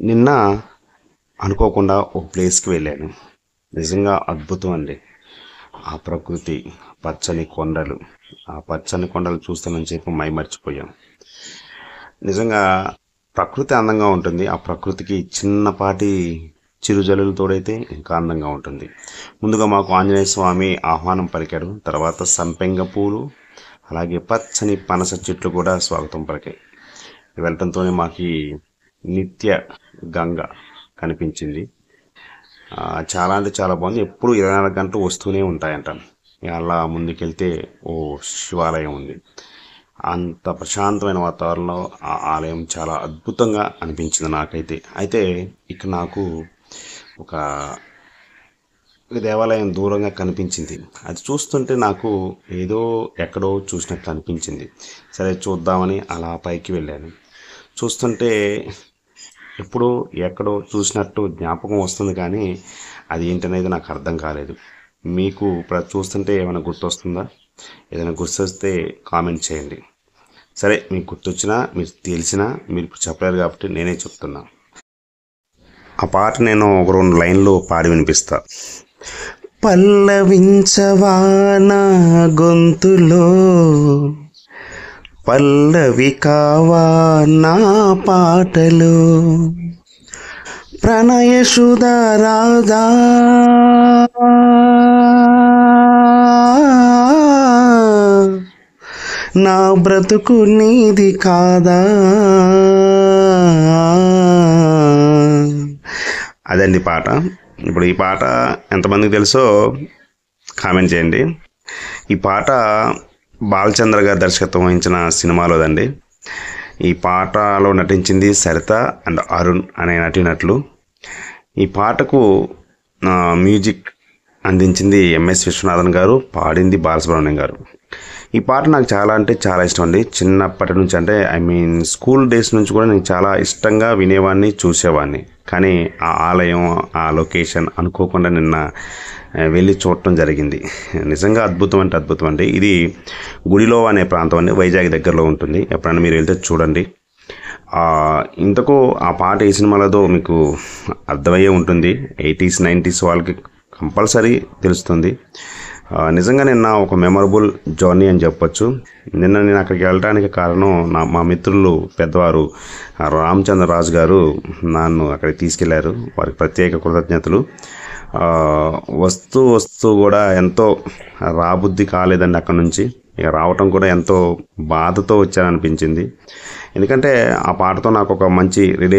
నిన్న అనుకోకుండా ఒక ప్లేస్కి వెళ్ళాను. నిజంగా అద్భుతం అండి. ఆ ప్రకృతి, పచ్చని కొండలు, ఆ పచ్చని కొండలు చూస్తానని చెప్పి మైమర్చిపోయాం. నిజంగా ప్రకృతి అందంగా ఉంటుంది. ఆ ప్రకృతికి చిన్నపాటి చిరుజల్లులతోడైతే ఇంకా అందంగా ఉంటుంది. ముందుగా మాకు ఆంజనేయ స్వామి ఆహ్వానం పలికాడు. తర్వాత సంపెంగ పూలు, అలాగే పచ్చని పనస చెట్లు కూడా స్వాగతం పలికాయి. వెళ్ళటంతోనే మాకు నిత్య గంగ కనిపించింది. చాలా అంటే చాలా బాగుంది. ఎప్పుడు 24 గంటలు వస్తూనే ఉంటాయంట. అలా ముందుకెళ్తే ఓ శివాలయం ఉంది. అంత ప్రశాంతమైన వాతావరణంలో ఆ ఆలయం చాలా అద్భుతంగా అనిపించింది నాకైతే. అయితే ఇక నాకు ఒక దేవాలయం దూరంగా కనిపించింది. అది చూస్తుంటే నాకు ఏదో ఎక్కడో చూసినట్లు అనిపించింది. సరే చూద్దామని అలా పైకి వెళ్ళాను. చూస్తుంటే ఎప్పుడో ఎక్కడో చూసినట్టు జ్ఞాపకం వస్తుంది, కానీ అది ఏంటనేది నాకు అర్థం కాలేదు. మీకు చూస్తుంటే ఏమైనా గుర్తొస్తుందా? ఏదైనా గుర్తొస్తే కామెంట్ చేయండి. సరే, మీకు గుర్తొచ్చినా, మీరు తెలిసినా మీరు ఇప్పుడు చెప్పలేరు కాబట్టి నేనే చెప్తున్నా. ఆ పాట నేను ఒక 2 లైన్లు పాడి వినిపిస్తా. పల్లవించవా నా గొంతులో, పల్లవి కావా నా పాటలు, ప్రణయ సుధరాదా నా బ్రతుకు నీది కాదా. అదండి పాట. ఇప్పుడు ఈ పాట ఎంతమందికి తెలుసో కామెంట్ చేయండి. ఈ పాట బాలచంద్ర గారు దర్శకత్వం వహించిన సినిమాలోదండి. ఈ పాటలో నటించింది సరిత అండ్ అరుణ్ అనే నటీనటులు. ఈ పాటకు మ్యూజిక్ అందించింది ఎంఎస్ విశ్వనాథన్ గారు, పాడింది బాలసుబ్రహ్మణ్యం గారు. ఈ పాట నాకు చాలా అంటే చాలా ఇష్టం అండి. చిన్నప్పటి నుంచి, అంటే స్కూల్ డేస్ నుంచి కూడా నేను చాలా ఇష్టంగా వినేవాడిని, చూసేవాడిని. కానీ ఆ ఆలయం, ఆ లొకేషన్ అనుకోకుండా నిన్న వెళ్ళి చూడటం జరిగింది. నిజంగా అద్భుతం అంటే అద్భుతం అండి. ఇది గుడిలో అనే ప్రాంతం అండి, వైజాగ్ దగ్గరలో ఉంటుంది. ఎప్పుడైనా మీరు వెళ్తే చూడండి. ఇంతకు ఆ పాట ఏ సినిమాలదో మీకు అర్థమయ్యే ఉంటుంది. 80s 90s వాళ్ళకి కంపల్సరీ తెలుస్తుంది. నిజంగా నిన్న ఒక మెమరబుల్ జర్నీ అని చెప్పొచ్చు. నిన్న నేను అక్కడికి వెళ్ళడానికి కారణం మా మిత్రులు పెద్దవారు రామచంద్రరాజు గారు నన్ను అక్కడికి తీసుకెళ్లారు. వారికి ప్రత్యేక కృతజ్ఞతలు. వస్తూ కూడా ఎంతో రాబుద్ధి కాలేదండి అక్కడ నుంచి. ఇక రావటం కూడా ఎంతో బాధతో వచ్చాననిపించింది. ఎందుకంటే ఆ పాటతో నాకు ఒక మంచి రిలేషన్